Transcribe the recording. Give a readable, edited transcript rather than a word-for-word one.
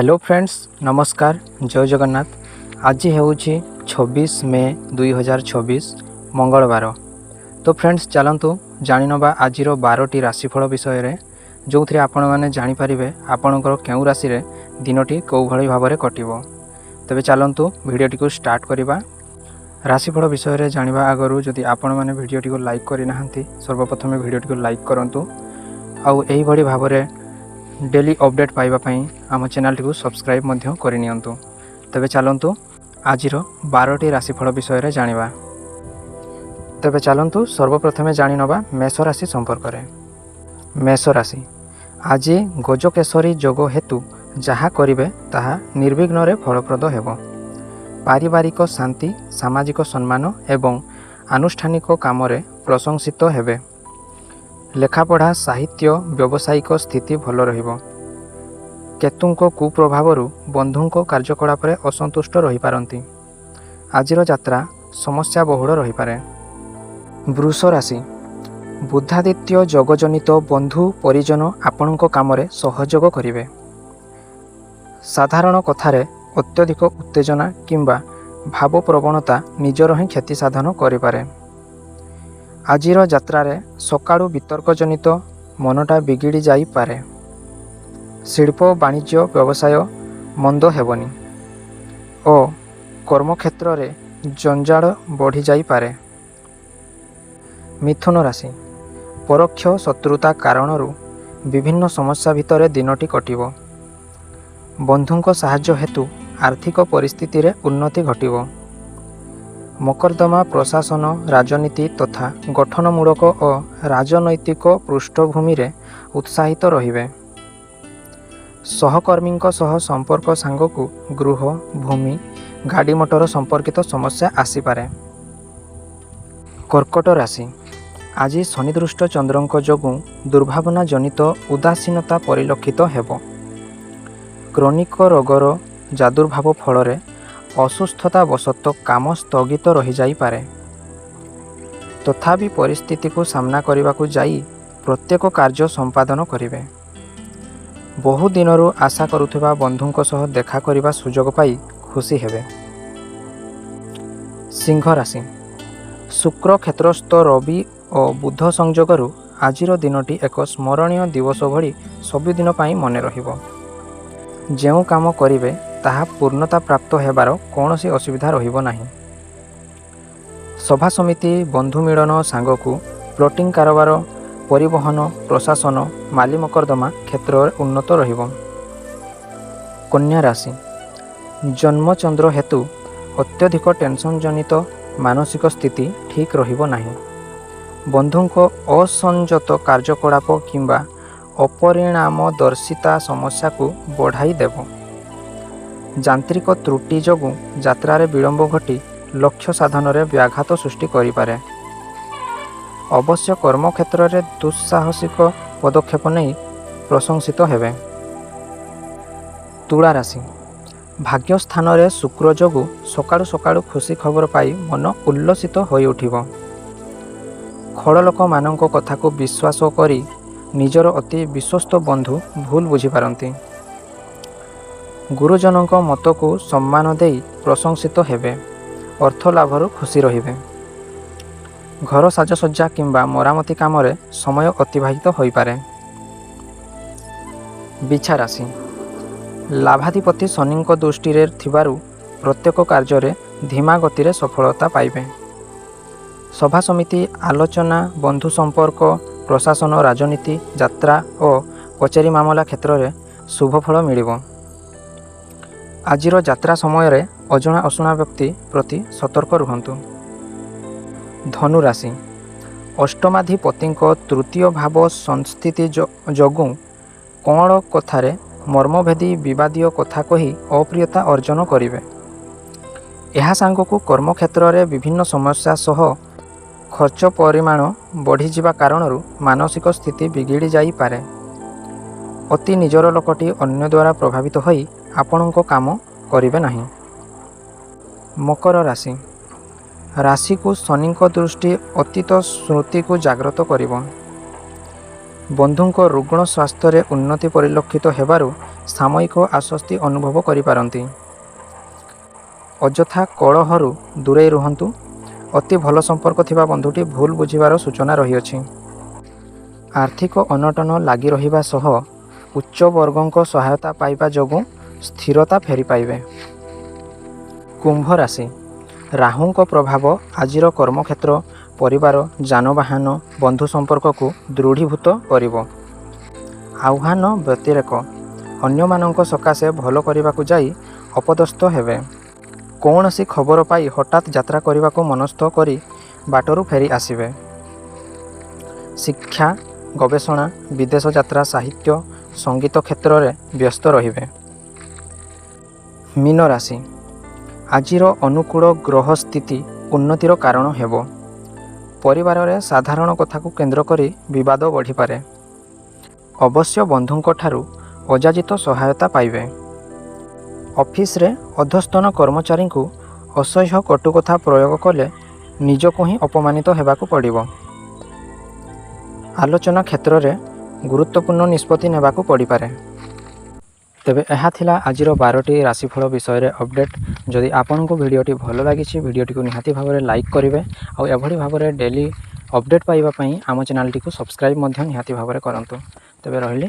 Hello friends, नमस्कार। जय जगन्नाथ। आज होउछि 26 मे 2024 मंगलवार। तो फ्रेंड्स चलतु जानिनबा आज 12टी राशिफल विषय जो थी आपण मैंने जानीपारे आपणकर केउ राशि रे दिनटी कौ भली भाव में कटिबो। तबे चलतु वीडियोटी को स्टार्ट करवा। राशिफल विषय में जानिबा आगरू जदि आपण मैंने वीडियोटी को लाइक करना सर्वप्रथम वीडियोटी को लाइक करूँ आउ एही भली भाव में डेली अपडेट पाइबापी आम चैनल टी सब्सक्राइब करनियंतु। तबे चलतु आज 12टी राशिफल विषय में जानिबा। तबे चलतु सर्वप्रथमे जानिनबा मेष राशि संपर्क में। मेष राशि आज गजकेशरी जोग हेतु जहा करिवे ताहा निर्विघ्न रे फलप्रद हेबो। पारिवारिक शांति, सामाजिक सम्मान एवं आनुष्ठानिक काम रे प्रशंसित हेबे। लेखापढ़ा, साहित्य, व्यावसायिक स्थिति भल रहिबो। केतुंको कुप्रभावरु बंधुंको कार्यकलाप रे असंतुष्ट रही पारंती। आजिर यात्रा समस्या बहुल रही पारे। वृष राशि बुधादित्य जोगजनित बंधु परिजन आपणको काम रे सहयोग करिवे। साधारण कथारे अत्यधिक उत्तेजना किंबा भाव प्रवणता निजर ही क्षति साधन करिपारे। आजिर यात्रा सकाळु वितर्कजनित मनटा बिगिड़ी जाई पारे। शिल्प, वाणिज्य, व्यवसाय मंद हेबनी और कर्मक्षेत्र रे जंजाल बढ़ी जाई पारे। मिथुन राशि परोक्ष शत्रुता कारणरू विभिन्न समस्या भितर दिनटी कटिबो। बंधुंको साहाय्य हेतु आर्थिक परिस्थिति रे उन्नति घटिबो। मकरदमा प्रशासन, राजनीति तथा गठनमूलक और राजनैतिक पृष्ठभूमि रे उत्साहित रहिबे। सहकर्मी सह संपर्क सांगकु गृह, भूमि, गाड़ी मोटर संपर्कित समस्या आसीपारे। कर्कट राशि आज शनिदृष्ट चंद्रंक जोगु दुर्भावना जनित उदासीनता परिलक्षित हेबो। क्रोनिक रोगर जादुर्भाव फल असुस्थता वशत काम स्थगित रही जाई पारे। तथापि परिस्थिति को सामना करने को जाई प्रत्येक कार्य संपादन करिवे। बहु दिनरू आशा करुथिबा बंधुंक सह देखा करिबा सुजोग पाई खुशी हेबे। सिंह राशि शुक्र क्षेत्रस्थ रवि और बुध संजोगरु आजिर दिनटी एक स्मरणीय दिवस भली सबुदिन पाई मने रहिबो। जेउ काम करिवे ताहा पूर्णता प्राप्त हेबार कौनसी असुविधा रहिबो नाही। सभा समिति, बंधु मिलन सांगकु प्लॉटिंग कारोबार, परिवहन, प्रशासन, माली मकरदमा क्षेत्र उन्नत रहिबो। कन्या राशि जन्म चंद्र हेतु अत्यधिक टेंशन जनित मानसिक स्थिति ठीक रहिबो नाही। बंधुंको असंजत कार्यकलाप किंबा अपरिणामदर्शिता समस्या को बढ़ाई देबो। यांत्रिक त्रुटि जोगु यात्रारे विलंब घटी लक्ष्य साधन रे व्याघात सृष्टि करिपारे। अवश्य कर्मक्षेत्र रे दुस्साहसिक पदक्षेप नहीं प्रशंसित हेबे। तुला राशि भाग्य स्थान रे शुक्र जोगु सकाळु सकाळु खुशी खबर पाई मन उल्लसित होई उठिबो। खड़ लोक मानक कथा को विश्वास करी निजर अति विश्वस्त बंधु भूल बुझी पारंती। गुरुजनक मत को सम्मान देई प्रशंसित हेबे। अर्थ लाभर खुशी रहिबे। घर साजसज्जा किंबा मरामती काम रे समय अतिबाहित होई पारे। बिछा राशि लाभाधिपति शनिक दृष्टि रे थिबारु प्रत्येक कार्य रे धीमा गति रे सफलता पाइबे। सभा समिति, आलोचना, बंधु संपर्क, प्रशासन, राजनीति, यात्रा और कचेरी मामला क्षेत्र रे शुभ फल मिलिबो। आजिर यात्रा समय रे अजଣା अशुणा व्यक्ति प्रति सतर्क रुहंतु। धनु राशि अष्टमाधिपति तृतीय भाव संस्थिति जोगु कौन कथारे मर्मभेदी विवादीय कथा कही अप्रियता अर्जन करिवे। एहा सांगकु कर्मक्षेत्र रे विभिन्न समस्या सह खर्च परिमाण बढ़ी जिबा कारणरू मानसिक स्थिति बिगिड़ी जाई पारे। अति निजर लोकटी अन्य द्वारा प्रभावित होई आपणको काम करिवे नाही। मकर राशि राशि को शनिक दृष्टि अतीत स्मृति को जागृत करिवो। बंधुंको रुग्ण स्वास्थ्य रे उन्नति परिलक्षित हेबारु ସାମୟିକ ଆଶ୍ୱସ୍ତି ଅନୁଭବ କରିପାରନ୍ତି। ଅଯଥା କଳହରୁ ଦୂରେଇ ରୁହନ୍ତୁ। ଅତି ଭଲ ସମ୍ପର୍କ ଥିବା ବନ୍ଧୁଟି ଭୁଲ ବୁଝିବାର ସୂଚନା ରହିଅଛି। ଆର୍ଥିକ ଅନଟନ ଲାଗି ରହିବା ସହ ଉଚ୍ଚ ବର୍ଗଙ୍କ ସହାୟତା ପାଇବା ଯୋଗୁଁ ସ୍ଥିରତା ଫେରି ପାଇବେ। କୁମ୍ଭ ରାଶି। ରାହୁଙ୍କ ପ୍ରଭାବ ଆଜିର କର୍ମକ୍ଷେତ୍ର, ପରିବାର, ଯାନବାହନ, ବନ୍ଧୁ ସମ୍ପର୍କକୁ ଦୃଢ଼ୀଭୂତ କରିବ। ଆହ୍ୱାନ ବ୍ୟତିରେକ ଅନ୍ୟମାନଙ୍କ ସକାଶେ ଭଲ କରିବାକୁ ଯାଇ ଅପଦସ୍ଥ ହେବେ। କୌଣସି ଖବର ପାଇ ହଠାତ୍ ଯାତ୍ରା କରିବାକୁ ମନସ୍ଥ କରି ବାଟରୁ ଫେରି ଆସିବେ। ଶିକ୍ଷା, ଗବେଷଣା, ବିଦେଶ ଯାତ୍ରା, ସାହିତ୍ୟ, ସଙ୍ଗୀତ କ୍ଷେତ୍ରରେ ବ୍ୟସ୍ତ ରହିବେ। ମୀନ ରାଶି। ଆଜିର ଅନୁକୂଳ ଗ୍ରହ ସ୍ଥିତି ଉନ୍ନତିର କାରଣ ହେବ। ପରିବାରରେ ସାଧାରଣ କଥାକୁ କେନ୍ଦ୍ର କରି ବିବାଦ ବଢ଼ିପାରେ। ଅବଶ୍ୟ ବନ୍ଧୁଙ୍କ ଠାରୁ ଅଯାଚିତ ସହାୟତା ପାଇବେ। ଅଫିସରେ ଅଧସ୍ତନ କର୍ମଚାରୀଙ୍କୁ ଅସହ୍ୟ କଟୁକଥା ପ୍ରୟୋଗ କଲେ ନିଜକୁ ହିଁ ଅପମାନିତ ହେବାକୁ ପଡ଼ିବ। ଆଲୋଚନା କ୍ଷେତ୍ରରେ ଗୁରୁତ୍ୱପୂର୍ଣ୍ଣ ନିଷ୍ପତ୍ତି ନେବାକୁ ପଡ଼ିପାରେ। ତେବେ ଏହା ଥିଲା ଆଜିର 12ଟି ରାଶିଫଳ ବିଷୟରେ ଅପଡ଼େଟ୍। ଯଦି ଆପଣଙ୍କୁ ଭିଡ଼ିଓଟି ଭଲ ଲାଗିଛି, ଭିଡ଼ିଓଟିକୁ ନିହାତି ଭାବରେ ଲାଇକ୍ କରିବେ। ଆଉ ଏଭଳି ଭାବରେ ଡେଲି ଅପଡ଼େଟ୍ ପାଇବା ପାଇଁ ଆମ ଚ୍ୟାନେଲଟିକୁ ସବସ୍କ୍ରାଇବ୍ ମଧ୍ୟ ନିହାତି ଭାବରେ କରନ୍ତୁ। ତେବେ ରହିଲି।